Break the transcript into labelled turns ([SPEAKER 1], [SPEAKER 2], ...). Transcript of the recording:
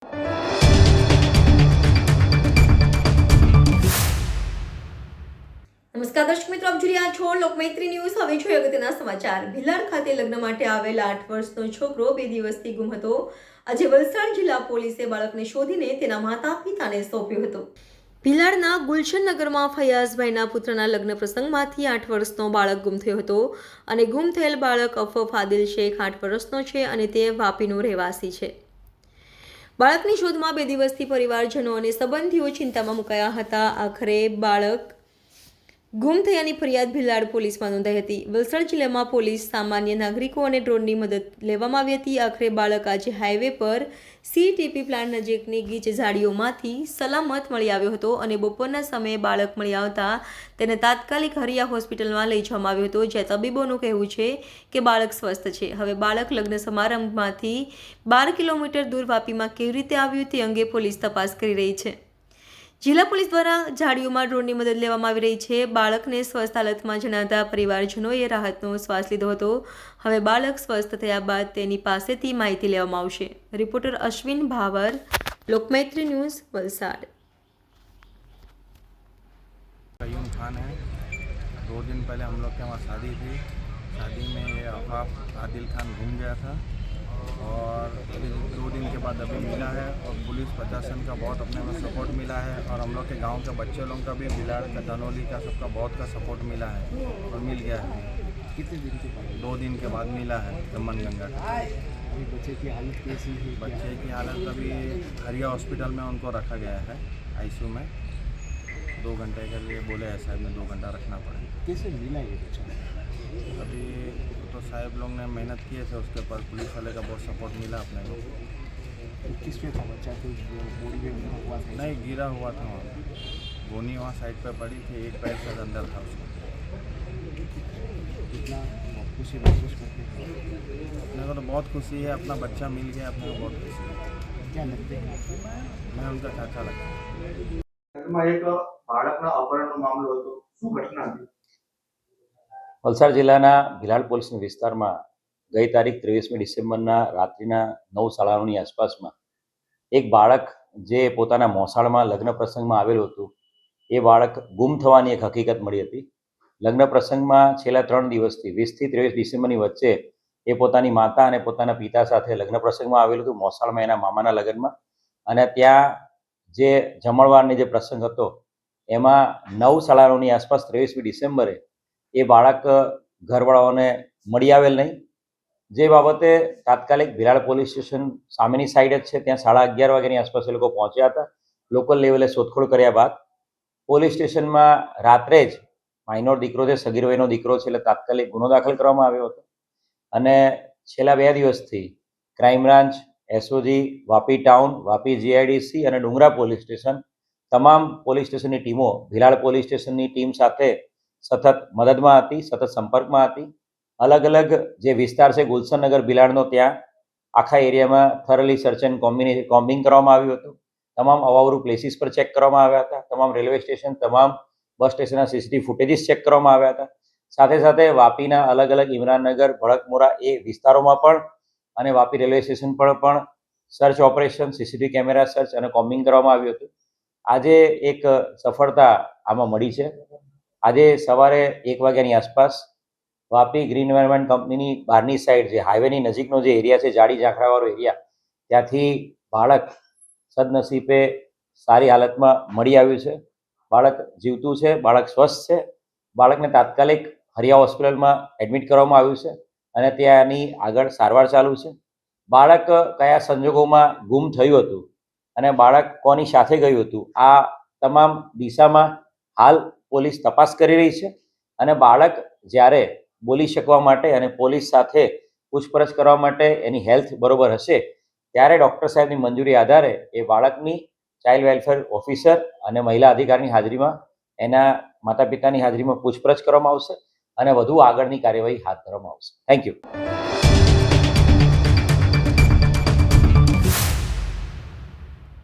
[SPEAKER 1] નમસ્કાર દર્શક મિત્રો, આપ જોઈ રહ્યા છો લોકમૈત્રી ન્યૂઝ. હવે જોઈએ અગત્યના સમાચાર. ભિલાડ ખાતે લગ્ન માટે આવેલા 8 વર્ષનો છોકરો 2 દિવસથી ગુમ હતો. આજે વલસાડ જિલ્લા પોલીસે બાળકને શોધીને તેના માતા પિતાને સોંપ્યો હતો. ભિલાડના ગુલશનનગરમાં ફૈયાઝભાઈના પુત્રના લગ્ન પ્રસંગમાંથી 8 વર્ષનો બાળક ગુમ થયો હતો અને ગુમ થયેલ બાળક અફફ આદિલ શેખ 8 વર્ષનો છે અને તે વાપીનો રહેવાસી છે. બાળકની શોધમાં 2 દિવસથી પરિવારજનો અને સંબંધીઓ ચિંતામાં મુકાયા હતા. આખરે બાળક ગુમ થયાની ફરિયાદ ભિલાડ પોલીસમાં નોંધાઈ હતી. વલસાડ જિલ્લામાં પોલીસ, સામાન્ય નાગરિકો અને ડ્રોનની મદદ લેવામાં આવી હતી. આખરે બાળક આજે હાઈવે પર CTP પ્લાન્ટ નજીકની ગીચ ઝાડીઓમાંથી સલામત મળી આવ્યો હતો અને બપોરના સમયે બાળક મળી આવતા તેને તાત્કાલિક હરિયા હોસ્પિટલમાં લઈ જવામાં આવ્યો હતો, જ્યાં તબીબોનું કહેવું છે કે બાળક સ્વસ્થ છે. હવે બાળક લગ્ન સમારંભમાંથી 12 કિલોમીટર દૂર વાપીમાં કેવી રીતે આવ્યું તે અંગે પોલીસ તપાસ કરી રહી છે. જિલ્લા પોલીસ દ્વારા ઝાડીઓમાં ડ્રોનની મદદ લેવામાં આવી રહી છે. બાળકને સ્વસ્થ હાલતમાં જણાતા પરિવારજનોએ રાહતનો શ્વાસ લીધો હતો. હવે બાળક સ્વસ્થ થયા બાદ તેની પાસેથી માહિતી લેવામાં આવશે. Reporter Ashwin power, Lokmaitri news, Valsad.
[SPEAKER 2] Qayyum Khan है। 2 दिन पहले हम लोग के वहाँ शादी थी। शादी में ये अफाफ आदिल खान घूम गया था और 2 दिन के बाद अभी मिला है और पुलिस प्रशासन का बहुत अपने में सपोर्ट मिला है और हम लोग के गांव के बच्चे लोगों का भी, बिलाड़ का, धनौली का, सबका बहुत का सपोर्ट मिला है और मिल गया है।
[SPEAKER 3] कितने दिन के बाद?
[SPEAKER 2] 2 दिन के बाद मिला है दमन गंगा का।
[SPEAKER 3] अभी बच्चे की हालत कैसी है?
[SPEAKER 2] बच्चे की हालत अभी हरिया हॉस्पिटल में उनको रखा गया है, ICU में। 2 घंटे के लिए बोले हैं साहब ने, 2 घंटा रखना पड़ेगा।
[SPEAKER 3] कैसे मिला ये बच्चा?
[SPEAKER 2] अभी तो साहब लोग ने मेहनत किए थे, उसके ऊपर पुलिस वाले का बहुत सपोर्ट मिला अपने लोग को।
[SPEAKER 3] तो किस पे था बच्चा? तो बॉडी में गिरा हुआ था?
[SPEAKER 2] नहीं, गिरा हुआ था वहाँ, गोनी वहाँ साइड पे पड़ी थी, एक पैर से अंदर था उसका।
[SPEAKER 3] कितना खुशी महसूस करते हैं?
[SPEAKER 2] अपने को तो बहुत खुशी है, अपना बच्चा मिल गया, अपने को बहुत खुशी है।
[SPEAKER 3] क्या लगते हैं आपको?
[SPEAKER 2] मैं उनका चाचा लगता हूँ।
[SPEAKER 4] ઘરમાં એક બાળકના અપહરણનો મામલો હતો, શું ઘટના હતી?
[SPEAKER 5] વલસાડ જિલ્લાના ભિલાડ પોલીસના વિસ્તારમાં ગઈ તારીખ 23મી ડિસેમ્બરના રાત્રિના 9:30ની આસપાસમાં એક બાળક જે પોતાના મોસાળમાં લગ્ન પ્રસંગમાં આવેલું હતું, એ બાળક ગુમ થવાની એક હકીકત મળી હતી. લગ્ન પ્રસંગમાં છેલ્લા 3 દિવસથી 20થી 23 ડિસેમ્બરની વચ્ચે એ પોતાની માતા અને પોતાના પિતા સાથે લગ્ન પ્રસંગમાં આવેલું હતું, મોસાળમાં એના મામાના લગ્નમાં. અને ત્યાં જે જમણવારની જે પ્રસંગ હતો એમાં 9:30ની આસપાસ 23મી ડિસેમ્બરે એ બાળક ઘરવાળાઓને મળી આવેલ નહીં, જે બાબતે તાત્કાલિક ભિલાડ પોલીસ સ્ટેશન સામેની સાઈડ જ છે, ત્યાં 11:30 વાગ્યાની આસપાસ એ લોકો પહોંચ્યા હતા. લોકલ લેવલે શોધખોળ કર્યા બાદ પોલીસ સ્ટેશનમાં રાત્રે જ માઇનોર દીકરો છે, સગીર વયનો દીકરો છે, એટલે તાત્કાલિક ગુનો દાખલ કરવામાં આવ્યો હતો. અને છેલ્લા 2 દિવસથી crime branch, SOG, Vapi town, Vapi GIDC અને ડુંગરા પોલીસ સ્ટેશન, તમામ પોલીસ સ્ટેશનની ટીમો ભિલાડ પોલીસ સ્ટેશનની ટીમ સાથે સતત મદદમાં હતી, સતત સંપર્કમાં હતી. અલગ અલગ જે વિસ્તાર છે ગુલશનનગર ભિલાડનો, ત્યાં આખા એરિયામાં થરલી સર્ચ એન્ડ કોમ્બિંગ કરવામાં આવ્યું હતું. તમામ અવાવરૂ પ્લેસીસ પર ચેક કરવામાં આવ્યા હતા. તમામ રેલવે સ્ટેશન, તમામ બસ સ્ટેશનના CCTV ફૂટેજીસ ચેક કરવામાં આવ્યા હતા. સાથે સાથે વાપીના અલગ અલગ ઇમરાનનગર, ભડકમોરા એ વિસ્તારોમાં પણ અને વાપી રેલવે સ્ટેશન પર પણ search operation, CCTV camera search અને કોમ્બિંગ કરવામાં આવ્યું હતું. આજે એક સફળતા આમાં મળી છે. આજે સવારે 1 વાગ્યાની આસપાસ વાપી ગ્રીન એન્વાયરમેન્ટ કંપનીની બહારની સાઈડ, જે હાઈવેની નજીકનો જે એરિયા છે, જાડી ઝાંખરાવાળો એરિયા, ત્યાંથી બાળક સદનસીબે સારી હાલતમાં મળી આવ્યું છે. બાળક જીવતું છે, બાળક સ્વસ્થ છે. બાળકને તાત્કાલિક હરિયા હોસ્પિટલમાં એડમિટ કરવામાં આવ્યું છે અને ત્યાંની આગળ સારવાર ચાલુ છે. બાળક કયા સંજોગોમાં ગુમ થયું હતું અને બાળક કોની સાથે ગયું હતું, આ તમામ દિશામાં હાલ પોલીસ તપાસ કરી રહી છે. અને બાળક જ્યારે બોલી શકવા માટે અને પોલીસ સાથે પૂછપરછ કરવા માટે એની હેલ્થ બરોબર હશે, ત્યારે ડૉક્ટર સાહેબની મંજૂરી આધારે એ બાળકની ચાઇલ્ડ વેલફેર ઓફિસર અને મહિલા અધિકારીની હાજરીમાં, એના માતા પિતાની હાજરીમાં પૂછપરછ કરવામાં આવશે અને વધુ આગળની કાર્યવાહી હાથ ધરવામાં આવશે. Thank you.